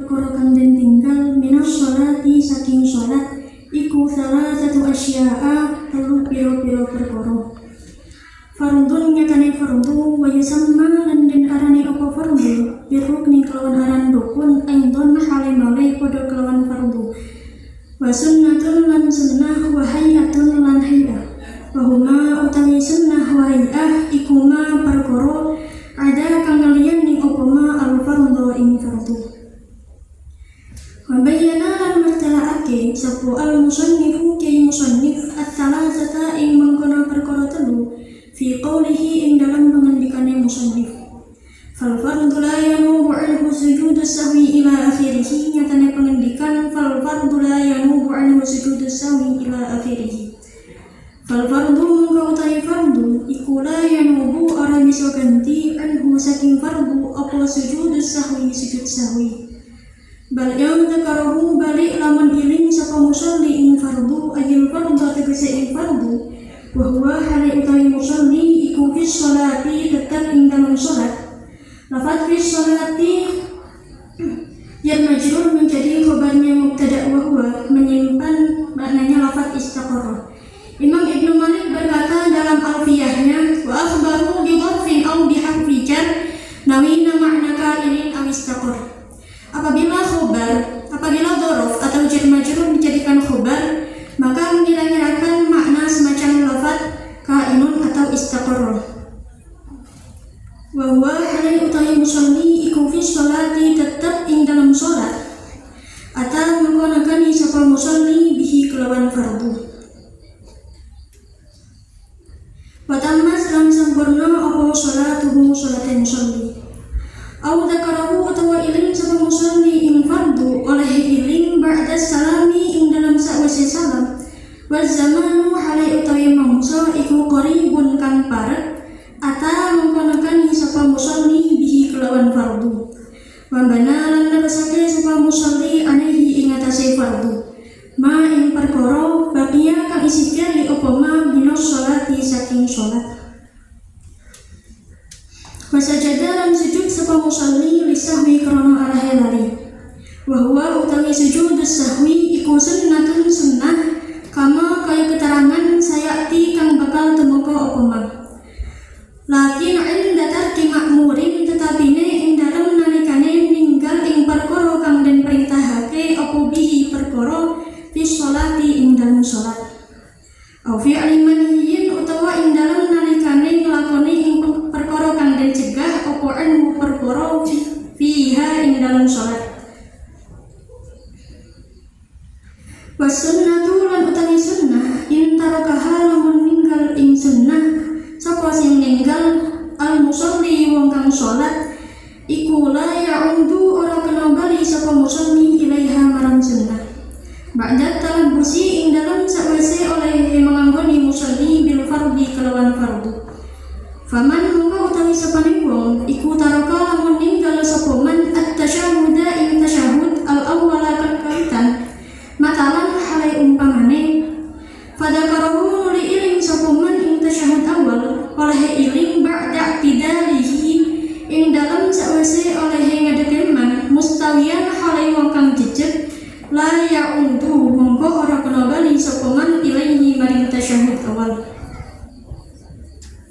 perkara kang den tinggal minas sholati saking sholat iku salah satu asya'a telu piro-piro perkara. Fardun nyatane fardu wa yusamma lan den arane apa fardu birrukni kelawan aran rukun aidon hale male padha kelawan fardu. Wa sunnatun lan sunnah wa hayatun lan hayah. Wa huma utawi sunnah wa hayah iku ma perkara ada kang kaliyan ning apa ma al fardu ing fardu. Wabayana lan martalaake sapa al musannifu kay musannif at-talasata ing mangkono perkara telu fi qawlihi ing dalam pengandikane musannif. Fal fardu la yanubu anhu sujudus sahwi ila akhirih, nyatane pengendikan fal fardu la yanubu anhu sujudus sahwi ila akhirih. Fal fardu mungko utawi fardu iku la yanubu ora bisa ganti anhu saking fardu apa sujudus sahwi sujud sahwi. Bal yang dzakarahu balik lamun iling sapa musalli ing fardu ajil fardu tegese ing fardu wa huwa hale utawi musalli iku fi sholati tetap ing dalam sholat. Lafaz fi sholati yang majrur menjadi khabarnya mubtada wa huwa menyimpan maknanya lafaz istaqarra. Imam Ibnu Malik berkata dalam alfiyahnya wa akhbaru bi dharfin aw bi harfi jar nawina ma'na kailin aw istaqarra. Apabila dhorof atau jar majrur dijadikan khobar, maka mengira-ngirakan makna semacam lafaz kainun atau istaqarra. Wa huwa halai utawi musalli iku fi sholati tetap ing dalam sholat atau menggunakan sapa musalli bihi kelawan fardu. Wa tammas lan sempurna apa sholatuhu sholaten musalli. Au dzakarahu utawa iling sapa musalli ing fardu oleh iling ba'da salami ing dalam sawise salam. Wa zamanu halai utawi mangsa iku qaribun kang parek ata mengkonakan sapa musalli bihi kelawan fardu. Wa bana lan nersake sapa musalli alaihi ing atase fardu ma ing perkara baqiya kang isi kali apa ma binos sholati saking sholat. Wasajada lan sujud sapa musalli lisahwi krana arahe lali. Wa huwa utawi sujudus sahwi iku sunnatun sunnah kama kaya keterangan sayati kang bakal temeka apa ma. Lakin inda tarki ma'murin tetapine ing dalem nalikane ninggal ing perkara kang den perintahake apa bihi perkara fi sholati ing dalem salat. Au fi alimaniyyin utawa ing dalem nalikane nglakoni ing perkara kang den cegah apa anhu perkara fiha ing dalam salat. Wa sunnatu lan utawi sunnah in tarakaha lamun ninggal ing sunnah sapa sing ninggal al musalli wong kang salat iku la ya'udu ora kena bali sapa musalli ilaiha marang sunnah. Ba'da talabbusi ing dalam sawise oleh menganggoni musalli bil fardhi kelawan fardu. Faman mungko utawi sapane wong iku taraka lamun ninggal sapa man at-tasyahhuda ing tasyahhud al-awwala kan kaitan matalan halai umpamane fadakarahu nuli iling sapa man ing tasyahhud awal oleh iling ba'da tidalihi ing dalam sawise oleh ngadeken man mustawiyan halai wong kang jejeg la ya'untu mongko ora kena bali sapa man ilaihi maring tasyahhud awal.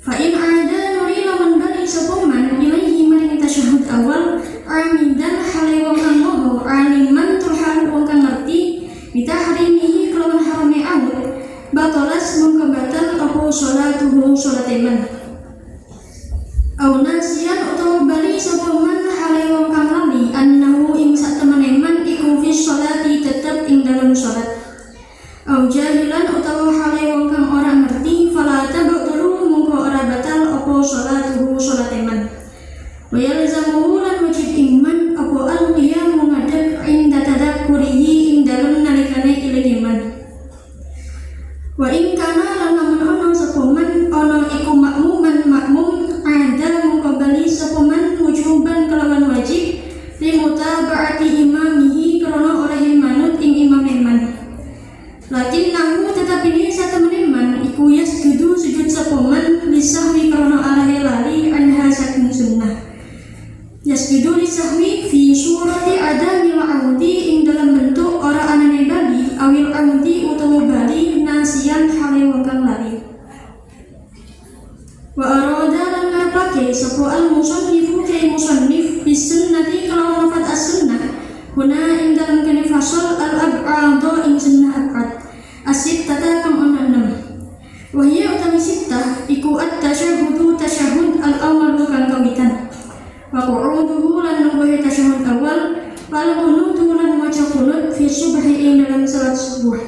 Fa in ada nuri lamun bali sapa man ilaihi maring tasyahhud awal amidan hale wong kang moho aliman turhal wong kang ngerti bitahrimihi kelawan harame awal batalas mongko batal apa sholatuhu sholate man. Au nasiyan utawa bali sapa man hale wong kang lali annahu ing sak temene man iku fi sholati tetep ing dalam sholat. Au jahilan utawa hale wong kang ora ngerti fala tabtulu mongko ora batal apa sholatuhu sholate man. Wa yalzamuhu lan wajib iman apa al-qiyam ngadeg inda tadakkurihi ing dalam nalikane iling iman. Wa in kana lan lamun ana sapa man ana iku makmuman makmum ada mongko bali sapa man wujuban kelawan wajib li mutaba'ati imamihi krana oleh manut ing imam man. Lakin namu tetap ini satemene man iku yasjudu sujud sapa man lisahwi krana arahe lali anha saking sunnah. Yasjudu lisahwi fi surati adamil Huna ing dalam kene fasal al-ab'adha ing sunnah ab'ad asid tata kang ana 6. Wahya utawi sittah iku at-tasyahhudu tasyahhud al-awwal kang kawitan. Wa qu'uduhu lan nubuhi tasyahhud awal wal qunutu lan maca qunut fi subhi ing dalam salat subuh.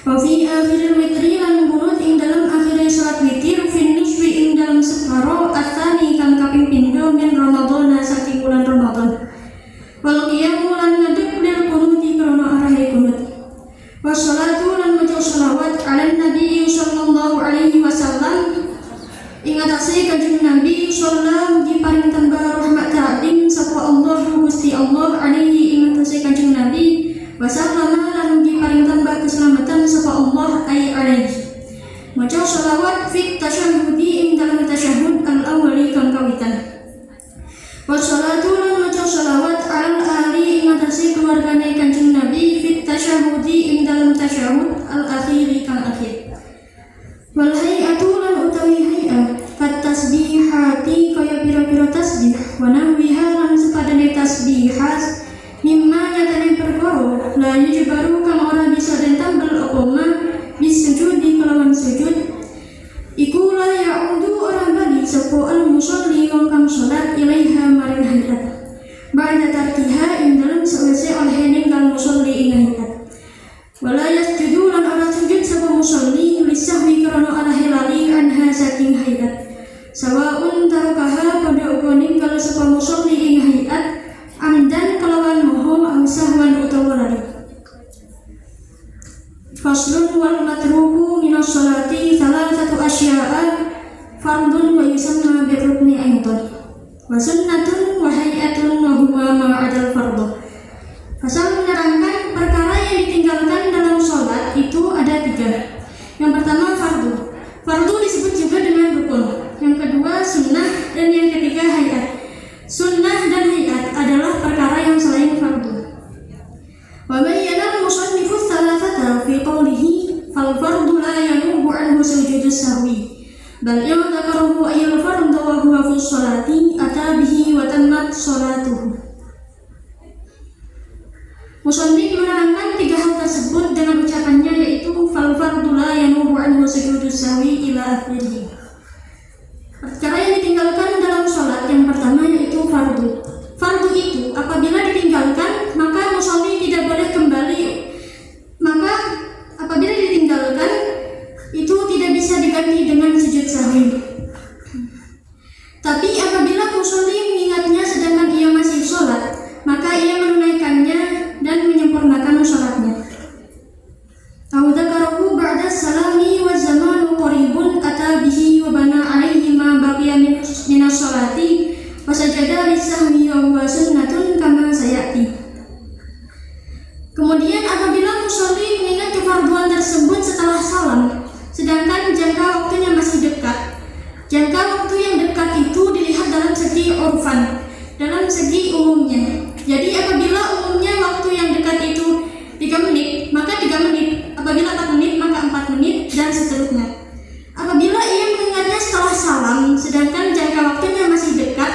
Wa fi akhiril witri lan qunut ing dalam akhir salat witir fi nisfi ing dalam separo atani kang kaping pindho min Ramadhan saking bulan Ramadan. Wal qiyamu lan ngadeg lil qunuti krana arahe qunut. Wassalatu lan maca shalawat ala Nabi sallallahu alaihi wasallam ing atase kanjeng Nabi sallallahu di paring tambah rahmat ta'lim sapa Allah Gusti Allah alaihi ing atase kanjeng Nabi wasallam lan di paring tambah keselamatan sapa Allah ai alaihi. Maca shalawat fi tasyahhudi ing dalam tasyahhud al-awwali kang kawitan. Wassalatu lan maca shalawat ala ali ing atase keluargane kanjeng Nabi fi tasyahhudi ing dalam tasyahud al-akhiri kang akhir. Wal hay'atu lan utawi hay'ah kat tasbihati kaya pira-pira tasbih wa nahwiha lan sepadane tasbihat mimma nyatane perkara la yujbaru kang ora bisa den tambel apa ma bisujudi kelawan sujud iku la ya'udu ora bali sapa al-musalli wong kang salat ilaiha maring hayat ba'da tarkiha ing dalam sawise oleh ninggal musalli ing hayat. Wala yasjudu lan ora sujud sapa musalli lisahwi krana arahe lali anha saking hayat. Sawaun tarakaha pada uga ninggal sapa musalli ing hayat amdan kelawan moho au sahwan utawa lali. Faslun wal matruku minas sholati thalathatu asya'a fardun wa yusamma birrukni aidan wa sunnatun wa hay'atun wa huwa ma'adal fardhu. Pasal menerangkan perkara yang ditinggalkan dalam sholat itu ada 3. Yang pertama fardu. Fardu disebut juga dengan rukun. Yang kedua sunnah dan yang ketiga hayat. Sunnah dan hayat adalah perkara yang selain fardu. Wa bayyana al-musannifu thalathata fi qawlihi fal fardu la yanubu anhu sujudus sahwi bal yadhkaruhu ayyul fardu wa huwa fi sholati atabihi wa tammat sholatuhu. Musannif menerangkan 3 hal tersebut dengan ucapannya yaitu fal fardu la yanubu anhu sujudus sahwi ila akhirih. Perkara yang ditinggalkan dalam sholat yang pertama yaitu fardu. Fardu itu apabila ditinggalkan maka musalli tidak boleh kembali. Maka apabila ditinggalkan itu tidak bisa diganti dengan sujud sahwi. Tapi apabila musalli mengingatnya sedangkan ia masih sholat, maka ia menunaikannya dan menyempurnakan sholatnya. Au dzakarahu ba'da salami wa zamanu qaribun ata bihi wa bana alaihi ma baqiya min as-sholati wa sajada lis-sahwi wa huwa sunnatun kama sayati. Kemudian apabila musalli mengingat kefarduan tersebut setelah salam, sedangkan jangka waktunya masih dekat. Jangka waktu yang dekat itu dilihat dalam segi urfan, dalam segi umumnya. Jadi apabila umumnya waktu yang dekat itu 3 menit, maka 3 menit. Apabila 4 menit, maka 4 menit dan seterusnya. Apabila ia mengingatnya setelah salam, sedangkan jangka waktunya masih dekat,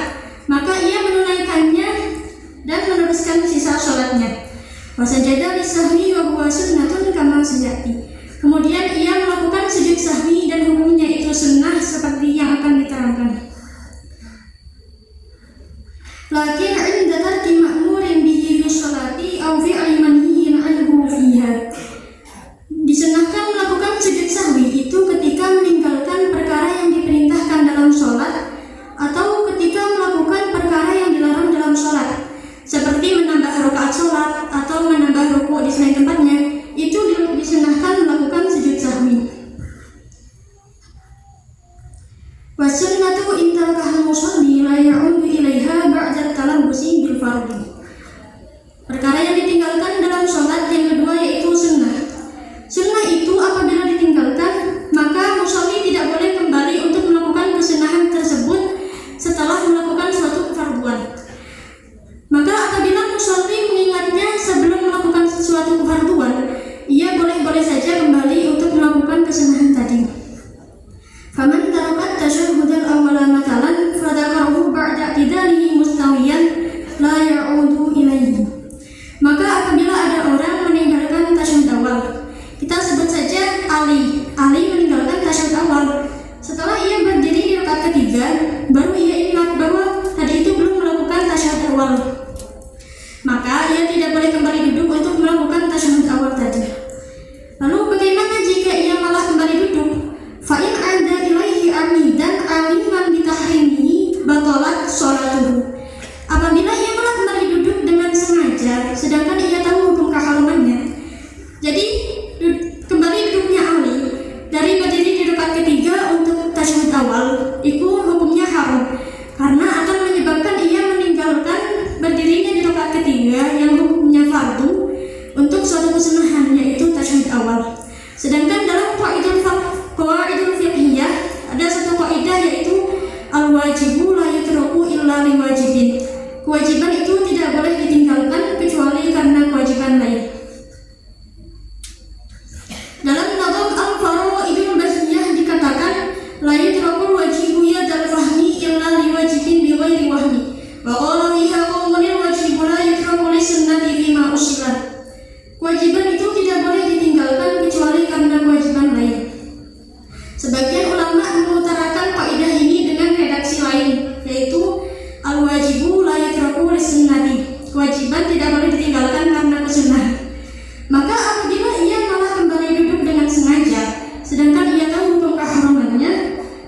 maka ia menunaikannya dan meneruskan sisa sholatnya. Wasajada lis-sahwi wa huwa sunnatun kama sayati. Kemudian ia melakukan sujud sahwi dan hukumnya itu sunnah seperti yang akan diterangkan. Lakin 'inda tarki ma'murin bihi fi sholati aw fi'li manhiyin 'anhu fiha. Disunahkan melakukan sujud sahwi itu ketika meninggalkan perkara yang diperintahkan dalam sholat atau ketika melakukan perkara yang dilarang dalam sholat, seperti menambah rakaat sholat atau menambah rukuk di selain tempatnya. Itu disunahkan melakukan sujud sahwi. Wa sunnatu in tarakaha musalli la ya'udu ilaiha ba'da talabbusi bil fardhi. Perkara yang ditinggalkan dalam sholat yang kedua yaitu sunnah. Sunnah itu apabila ditinggalkan maka musalli tidak boleh kembali untuk melakukan kesunahan tersebut setelah melakukan suatu kefarduan. Maka apabila musalli mengingatnya sebelum melakukan suatu kefarduan, kembali duduk untuk melakukan tasyahud awal tadi. Lalu bagaimana jika ia malah kembali duduk? Fa'in ada ilaihi amidan aliman bitahrimihi batalat sholatuhu. Apabila ia malah kembali duduk dengan sengaja, sedangkan ia tahu hukum keharumannya. Jadi kembali duduknya Ali dari berdiri di rakaat ketiga untuk tasyahud awal, itu hukumnya haram karena akan menyebabkan ia meninggalkan berdirinya di rakaat ketiga yang hukumnya fardu untuk suatu kesunahan, yaitu tasyahud awal. Sedangkan dalam qawaidul fiqhiyah ada satu kaidah, yaitu al-wajibu la yutraku illa liwajibin. Kewajiban itu tidak boleh ditinggalkan kecuali karena kewajiban lain. Dalam nazam al-faraidul bahiyah dikatakan la yutrakul wajibu yadal fahmi illa liwajibin bi ghairi wahmi. Wa qala fiha qawmun wajibu la yutraku li sunnati bima usila. Kewajiban itu tidak boleh ditinggalkan kecuali karena kewajiban lain. Sebagian ulama mengutarakan kaidah ini dengan redaksi lain, yaitu al-wajibu la yutraku li sunnati. Kewajiban tidak boleh ditinggalkan karena kesunahan. Maka apabila ia malah kembali duduk dengan sengaja, sedangkan ia tahu hukum keharumannya,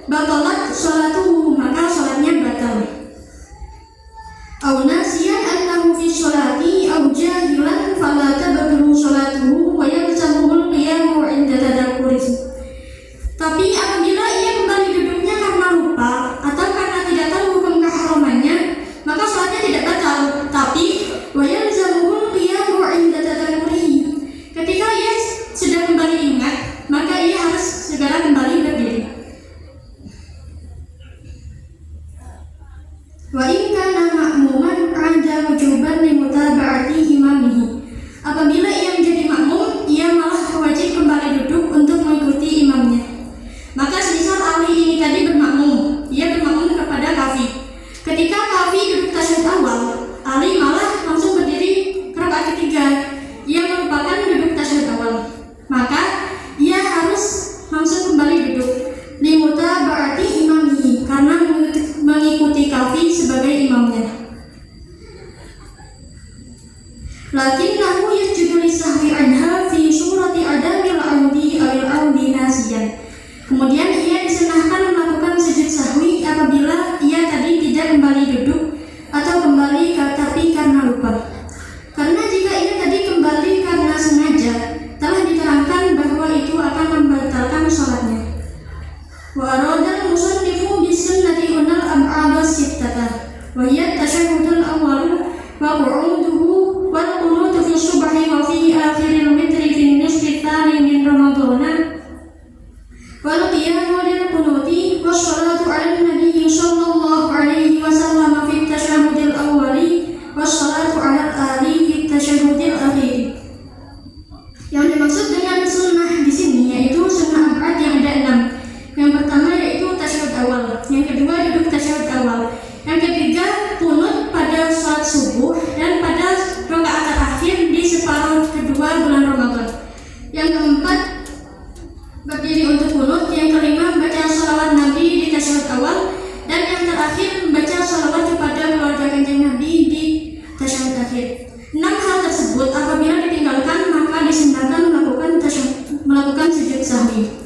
batalat sholatuhu, maka sholatnya batal. Au nasiyan annahu fi sholati au jahilan fala tabtulu sholatuhu wa yalzamuhu qiyamu 'inda tadakkurihi. Tapi apabila ia kembali duduknya karena lupa atau karena tidak tahu hukum keharumannya, maka sholatnya tidak batal, tapi wa yalzamuhu qiyamu 'inda tadakkurihi. Ketika ia sudah kembali ingat, maka ia harus segera kembali berdiri. Wa in kana ma'muman 'ada wujuban li mutaba'ati imamihi. Apabila ia menjadi makmum, ia malah wajib kembali duduk untuk mengikuti imamnya. Maka semisal Ali ini tadi bermakmum, ia bermakmum kepada Kafi. Ketika Kafi duduk tasyahud awal, Ali malah langsung berdiri ke rakaat ketiga. Ia merupakan duduk tasyahud awal. Maka ia harus langsung kembali duduk limuta berarti imamihi, karena mengikuti Kafi sebagai imamnya. Lakinnahu yasjudu lisahwi anha fi surati adamil audi awil audi nasiyan. Kemudian ia disunahkan melakukan sujud sahwi apabila ia tadi tidak kembali duduk atau kembali tapi karena lupa. Karena jika ia tadi kembali karena sengaja, telah diterangkan bahwa itu akan membatalkan sholatnya. Wa aradal musannifu bisunnati hunal ab'ada sittata wa hiya tasyahhudul awwalu wa qu'uduhu wal qunutu fi subhi wa fi akhiril witri fi nisfi tsani min ramadhana wal qiyamu lil qunuti was salatu 'alan nabiy sallallahu alaihi wasallam fi tasyahhudil awwali was salatu 'alal ali fi tasyahhudil akhir. Yang dimaksud dengan sunnah di sini yaitu sunnah ab'ad yang ada 6. Yang pertama yaitu tasyahud awal, yang kedua duduk tasyahud awal, yang ketiga qunut pada salat subuh dan pada rakaat terakhir di separuh kedua bulan Ramadan. Yang keempat berdiri untuk qunut, yang kelima membaca shalawat Nabi di tasyahud awal, dan yang terakhir membaca shalawat kepada keluarga Kanjeng Nabi di tasyahud akhir. 6 hal tersebut apabila ditinggalkan maka disunahkan melakukan sujud sahwi.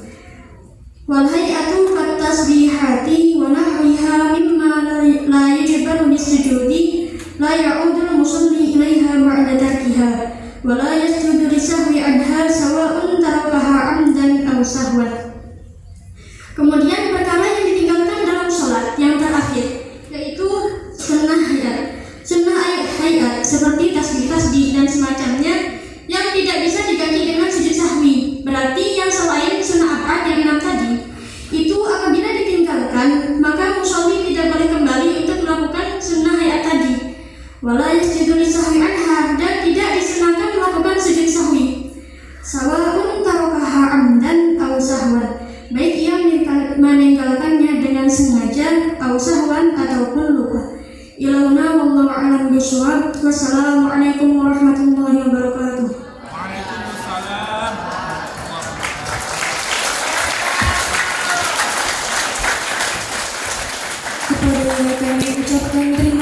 Wal hay'atu kat tasbihati wa nahwiha mimma la yajibu bisujudi la ya'udul musalli ilaiha ba'da tarkiha wa la yasjudu lisahwi anha sawa'un tarakaha 'amdan aw sahwan. Kemudian perkara yang ditinggalkan dalam sholat yang terakhir yaitu sunnah hayat seperti tasbih dan semacamnya yang tidak bisa diganti dengan sujud sahwi. Berarti yang selain sunnah ab'ad yang 6 tadi itu apabila ditinggalkan maka musolli tidak boleh kembali untuk melakukan sunnah hayat tadi. Wala yasjudu lisahwi anha, dan tidak disunahkan melakukan sujud sahwi. Sawa'un tarakaha 'amdan aw sahwan, baik ia meninggalkannya dengan sengaja atau sahwan ataupun lupa. Ilauna wallahu a'lam bishawab. Wassalamualaikum warahmatullahi wabarakatuh. Waalaikumsalam. Kepada kami ucapkan terima